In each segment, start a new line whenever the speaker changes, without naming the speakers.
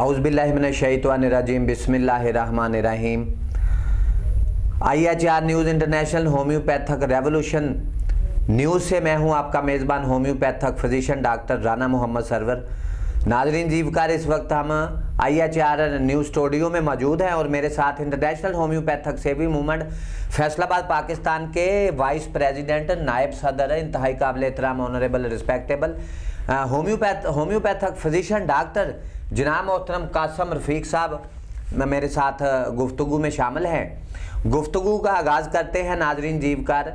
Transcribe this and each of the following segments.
औज़ुबिल्लाहिमिनश्शैतानिर्रजीम बिस्मिल्लाहिर्रहमानिर्रहीम। IHR news international homeopathic revolution news से मैं हूं आपका मेज़बान homeopathic physician doctor Rana Mohammad Sarwar. नाज़रीन जीवकार, इस वक्त हम IHR न्यूज़ स्टूडियो में मौजूद हैं और मेरे साथ इंटरनेशनल होम्योपैथिक सेवी मूवमेंट फैसलाबाद पाकिस्तान के वाइस प्रेसिडेंट, नायब सदर, इंतहाई काबिल एहतराम, honourable, respectable homeopathic physician doctor जनाब मोहतरम कासम रफ़ीक साहब मेरे साथ गुफ्तगू में शामिल हैं। गुफ्तगू का आगाज़ करते हैं नाजरीन जीवकार।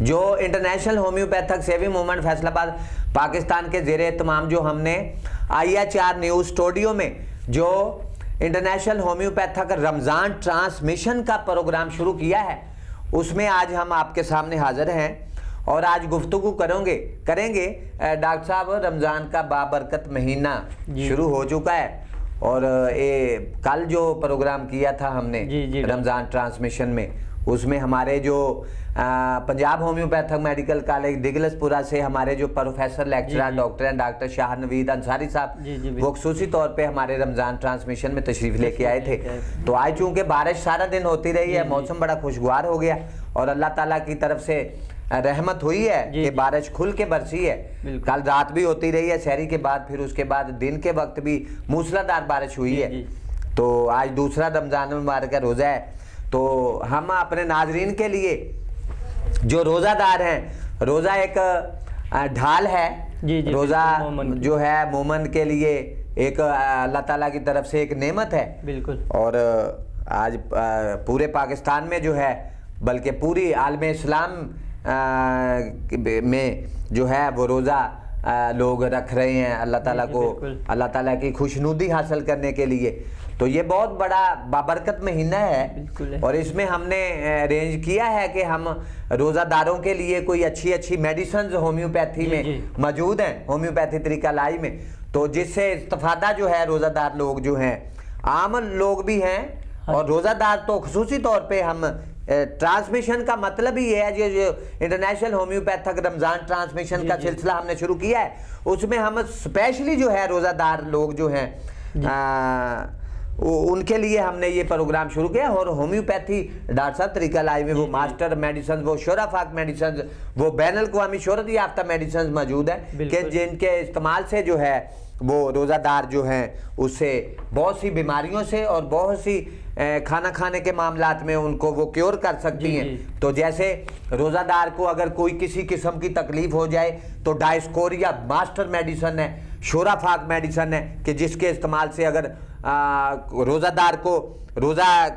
जो इंटरनेशनल होम्योपैथिक सेवी मूवमेंट फैसलाबाद पाकिस्तान के ज़ेरे एहतमाम जो हमने IHR न्यूज़ स्टूडियो में जो इंटरनेशनल होम्योपैथिक रमज़ान ट्रांसमिशन का प्रोग्राम शुरू किया है, उसमें आज हम आपके सामने हाज़िर हैं और आज गुफ्तगू करेंगे डॉक्टर साहब, रमज़ान का बाबरकत महीना शुरू हो चुका है और ये कल जो प्रोग्राम किया था हमने रमज़ान ट्रांसमिशन में, उसमें हमारे जो पंजाब होम्योपैथिक मेडिकल कॉलेज दिगलसपुरा से हमारे जो प्रोफेसर लेक्चरर डॉक्टर हैं डॉक्टर शाह नवीद अंसारी साहब, वो खुसूसी तौर पे हमारे रमज़ान ट्रांसमिशन में तशरीफ़ लेके आए थे। तो आज चूँकि बारिश सारा दिन होती रही है, मौसम बड़ा खुशगवार हो गया और अल्लाह ताला की तरफ से रहमत हुई है कि बारिश खुल के बरसी है। कल रात भी होती रही है सहरी के बाद, फिर उसके बाद दिन के वक्त भी मूसलाधार बारिश हुई है। तो आज दूसरा रमज़ान मुबारक का रोज़ा है, तो हम अपने नाजरीन के लिए जो रोज़ादार हैं, रोज़ा एक ढाल है, रोज़ा जो है मोमन के लिए एक अल्लाह ताला की तरफ से एक नेमत है। बिल्कुल। और आज पूरे पाकिस्तान में जो है, बल्कि पूरी आलम इस्लाम में जो है वो रोज़ा लोग रख रहे हैं अल्लाह ताला को, अल्लाह ताला की खुशनुदी हासिल करने के लिए। तो ये बहुत बड़ा बाबरकत महीना है और इसमें हमने अरेंज किया है कि हम रोज़ादारों के लिए कोई अच्छी मेडिसिन होम्योपैथी में मौजूद हैं, होम्योपैथी तरीका लाई में, तो जिससे इस्तेफादा जो है रोज़ादार लोग जो हैं, आम लोग भी हैं और रोज़ादार तो खुसूसी तौर पे हम ट्रांसमिशन का मतलब ही है जो इंटरनेशनल होम्योपैथिक रमज़ान ट्रांसमिशन का सिलसिला हमने शुरू किया है, उसमें हम स्पेशली जो है रोज़ादार लोग जो हैं उनके लिए हमने ये प्रोग्राम शुरू किया। और होम्योपैथी डॉक्टर साहब तरीका लाई में वो मास्टर मेडिसिन, वो शोराफाक मेडिसिन, वो बैनुल अक़वामी शोहरत याफ्ता मेडिसिन मौजूद है कि जिनके इस्तेमाल से जो है वो रोज़ादार जो हैं उससे बहुत सी बीमारियों से और बहुत सी खाना खाने के मामलात में उनको वो क्योर कर सकती हैं। तो जैसे रोज़ादार को अगर कोई किसी किस्म की तकलीफ़ हो जाए तो डायस्कोरिया मास्टर मेडिसिन है, शोराफाक मेडिसिन है कि जिसके इस्तेमाल से अगर रोज़ादार को रोज़ा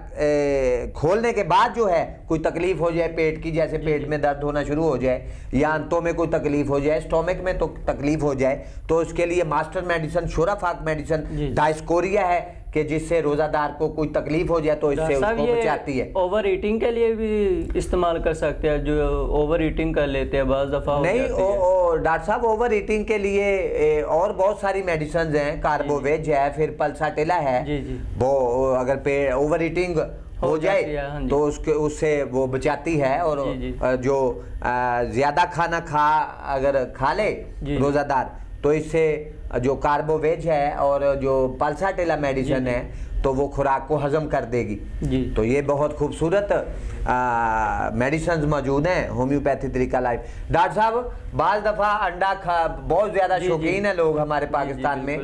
खोलने के बाद जो है कोई तकलीफ़ हो जाए पेट की, जैसे पेट में दर्द होना शुरू हो जाए या अंतों में कोई तकलीफ़ हो जाए, स्टोमक में तो तकलीफ़ हो जाए, तो उसके लिए मास्टर मेडिसिन शोराफाक मेडिसिन डायस्कोरिया है कि जिससे रोज़ादार को कोई तकलीफ हो जाए तो इससे उसको बचाती है।
ओवर ईटिंग के लिए भी इस्तेमाल कर सकते हैं, जो ओवर ईटिंग कर लेते हैं बाज़ दफ़ा
नहीं। डॉक्टर साहब, ओवर ईटिंग के लिए और बहुत सारी मेडिसिन हैं, कार्बोवेज है, फिर पल्साटिला है। वो अगर ओवर ईटिंग हो जाए तो उससे वो बचाती है और जो ज़्यादा खाना अगर खा ले रोज़ादार तो इससे जो कार्बोवेज है और जो पल्साटिला मेडिसिन है तो वो खुराक को हजम कर देगी। तो ये बहुत खूबसूरत मेडिसिन मौजूद हैं होम्योपैथी तरीका लाइफ। डॉक्टर साहब, बाज़ दफ़ा अंडा बहुत ज़्यादा शौकीन है लोग हमारे पाकिस्तान में,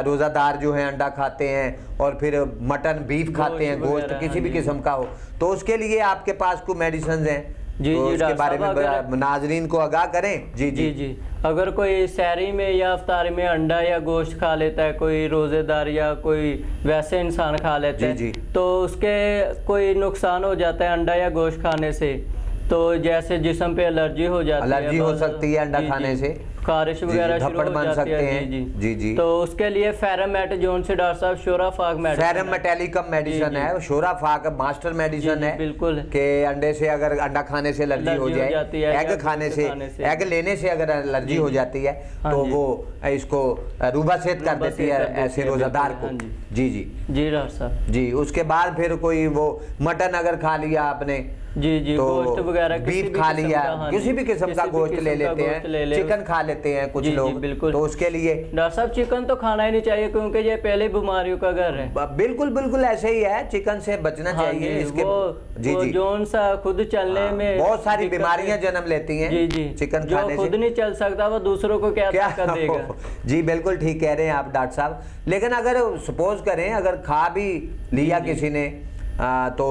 रोज़ादार जो हैं अंडा खाते हैं और फिर मटन बीफ खाते हैं, गोश्त किसी भी किस्म का हो, तो उसके लिए आपके पास कोई मेडिसिन हैं तो उसके बारे में नाजरीन को आगाह करें। जी।
अगर कोई सहरी में या अफ्तारी में अंडा या गोश्त खा लेता है, कोई रोज़ेदार या कोई वैसे इंसान खा लेता है, तो उसके कोई नुकसान हो जाता है अंडा या गोश्त खाने से। तो जैसे जिस्म पे एलर्जी हो जाती है,
एलर्जी हो सकती है अंडा खाने से,
खारिश वगैरह शुरू हो जाती है। जी। तो उसके लिए फेरमेटाजोन से डॉक्टर साहब शोराफाक मेडिसिन,
फेरमेटालिकम मेडिसिन है, शोराफाक मास्टर मेडिसिन है। बिल्कुल। कि अंडे से अगर अंडा खाने से एलर्जी हो जाए, एग खाने से, एग लेने से अगर एलर्जी हो जाती है तो वो इसको रूबासेत कर देती है ऐसे रोज़ादार को। जी
डॉक्टर साहब।
जी, उसके बाद फिर कोई वो मटन अगर खा लिया आपने,
तो गोश्त वगैरह
बीफ खा लिया, किसी भी किस्म का गोश्त ले लेते हैं, चिकन खा लेते हैं कुछ
जी, जी,
लोग,
बिल्कुल।
तो उसके लिए
डॉक्टर साहब चिकन तो खाना ही नहीं चाहिए क्योंकि ये पहले बीमारियों का घर है।
बिल्कुल बिल्कुल ऐसे ही है, चिकन से बचना
हाँ
चाहिए।
जी,
इसके
वो जोन सा खुद चलने में
बहुत सारी
दिक्कत
बीमारियां
है।
जन्म लेती हैं
जी जी,
चिकन
जो
खाने
खुद
से।
नहीं चल सकता वो दूसरों को क्या ताकत देगा।
जी बिल्कुल ठीक कह रहे हैं आप डॉक्टर साहब। लेकिन अगर सपोज करें अगर खा भी लिया किसी ने तो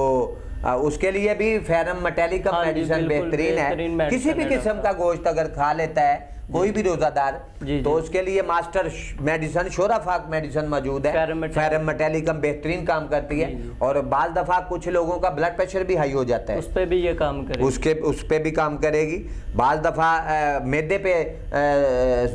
उसके लिए भी फेरम मेटालिकम
हाँ जी,
मेडिसिन
बिल्कुल
बेहतरीन है।
बेहतरीन
किसी भी
मेडिसिन है
किस्म का गोश्त अगर खा लेता है कोई भी रोजादार,
जी,
तो
जी।
उसके लिए मास्टर मेडिसिन शोराफाक मेडिसिन मौजूद है। फेरम मेटालिकम बेहतरीन काम करती है। और बाज दफा कुछ लोगों का ब्लड प्रेशर भी हाई हो जाता है,
उस पे भी ये काम करेगी।
उस पे भी काम करेगी। बाज दफा मैदे पे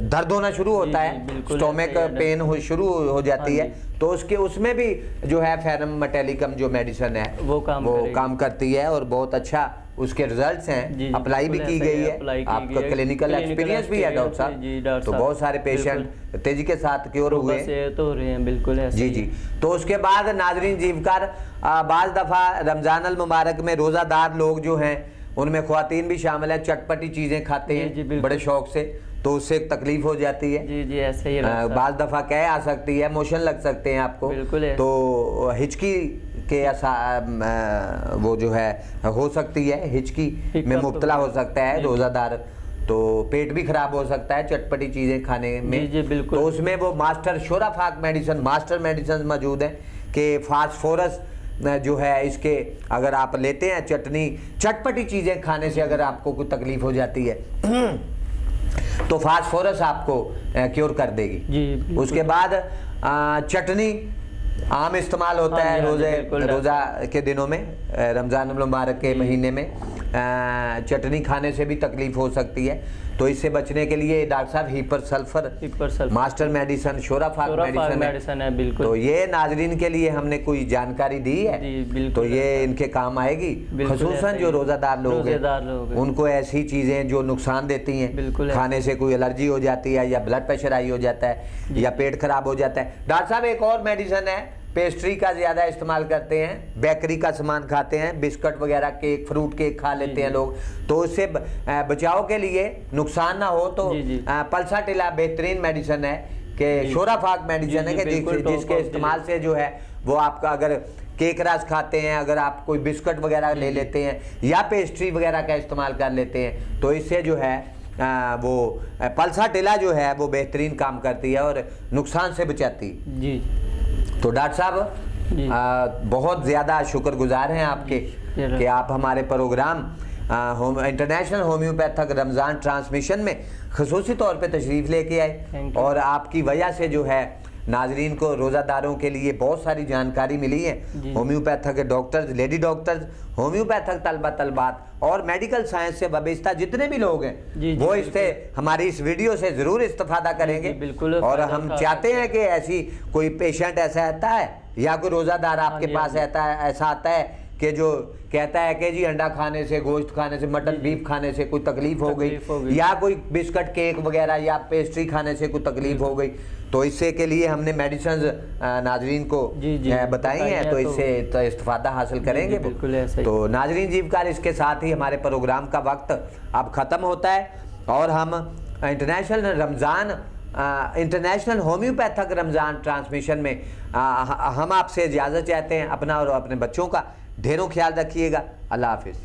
दर्द होना शुरू होता है, स्टोमक पेन शुरू हो जाती है, तो उसके उसमें भी जो है फेरम मेटालिकम जो मेडिसिन है वो काम करती है और बहुत अच्छा उसके रिजल्ट्स हैं। अप्लाई भी की गई है, आपका क्लिनिकल एक्सपीरियंस भी है डॉक्टर साहब, तो बहुत सारे पेशेंट तेजी के साथ क्योर हुए
तो रहे हैं। बिल्कुल ऐसे
जी जी। तो उसके बाद नाजरीन जीवकार बाज दफ़ा रमज़ान अल मुबारक में रोज़ादार लोग जो हैं उनमें ख्वातीन भी शामिल है, चटपटी चीज़ें खाते हैं बड़े शौक से, तो उससे तकलीफ हो जाती है।
जी जी ऐसे ही
बाज दफ़ा कह आ सकती है, मोशन लग सकते हैं आपको, तो हिचकी के वो जो है हो सकती है, हिचकी में मुब्तला हो सकता है रोज़ादार, तो पेट भी खराब हो सकता है चटपटी चीज़ें खाने में।
जी बिल्कुल।
तो उसमें वो मास्टर शोराफाक मेडिसिन मास्टर मेडिसिन मौजूद हैं कि फास्फोरस जो है इसके अगर आप लेते हैं चटपटी चीज़ें खाने से अगर आपको कोई तकलीफ हो जाती है तो फास्फोरस आपको क्योर कर देगी।
जी
उसके बाद चटनी आम इस्तेमाल होता है रोज़ा के दिनों में, रमज़ान मुबारक के महीने में चटनी खाने से भी तकलीफ हो सकती है, तो इससे बचने के लिए डॉक्टर साहब हिपर सल्फर मास्टर मेडिसिन शोराफाक मेडिसिन है।
बिल्कुल।
तो ये नाजरीन के लिए हमने कोई जानकारी दी है, तो ये इनके काम आएगी, खुसूसन जो रोज़ादार लोग हैं उनको ऐसी चीज़ें जो नुकसान देती हैं, खाने से कोई एलर्जी हो जाती है या ब्लड प्रेशर हाई हो जाता है या पेट खराब हो जाता है। डॉक्टर साहब एक और मेडिसिन है, पेस्ट्री का ज़्यादा इस्तेमाल करते हैं, बेकरी का सामान खाते हैं, बिस्कुट वगैरह केक फ्रूट केक खा लेते हैं लोग, तो उससे बचाव के लिए नुकसान ना हो तो पल्साटिला बेहतरीन मेडिसिन है कि शोराफाक मेडिसिन है कि जिसके इस्तेमाल से जो है वो आपका अगर केक रस खाते हैं, अगर आप कोई बिस्कुट वगैरह ले लेते हैं या पेस्ट्री वगैरह का इस्तेमाल कर लेते हैं, तो इससे जो है वो पल्साटिला जो है वो बेहतरीन काम करती है और नुकसान से बचाती है।
जी।
तो डॉक्टर साहब बहुत ज़्यादा शुक्रगुजार हैं आपके कि आप हमारे program international homeopathic Ramzan transmission में ख़ुसूसी तौर पे तशरीफ़ लेके आए, और आपकी वजह से जो है नाजरीन को रोज़ादारों के लिए बहुत सारी जानकारी मिली है। Homeopathic doctors, lady doctors, homeopathic तलबा तलबात और मेडिकल साइंस से वाबस्ता जितने भी लोग हैं वो इससे हमारी इस वीडियो से ज़रूर इस्तेफादा करेंगे। और हम चाहते हैं कि ऐसी कोई पेशेंट ऐसा आता है या कोई रोज़ादार आपके पास ऐसा आता है कि जो कहता है कि जी अंडा खाने से, गोश्त खाने से, मटन बीफ खाने से कोई तकलीफ हो गई या कोई बिस्कुट केक वगैरह या पेस्ट्री खाने से कोई तकलीफ हो गई, तो इससे के लिए हमने मेडिसिन नाजरीन को बताई हैं, तो इससे तो इस्तेफादा हासिल करेंगे। तो नाजरीन जीवकार, इसके साथ ही हमारे प्रोग्राम का वक्त अब ख़त्म होता है और हम इंटरनेशनल होम्योपैथिक रमज़ान ट्रांसमिशन में हम आपसे इजाज़त चाहते हैं। अपना और अपने बच्चों का ढेरों ख्याल रखिएगा। अल्लाह हाफिज़।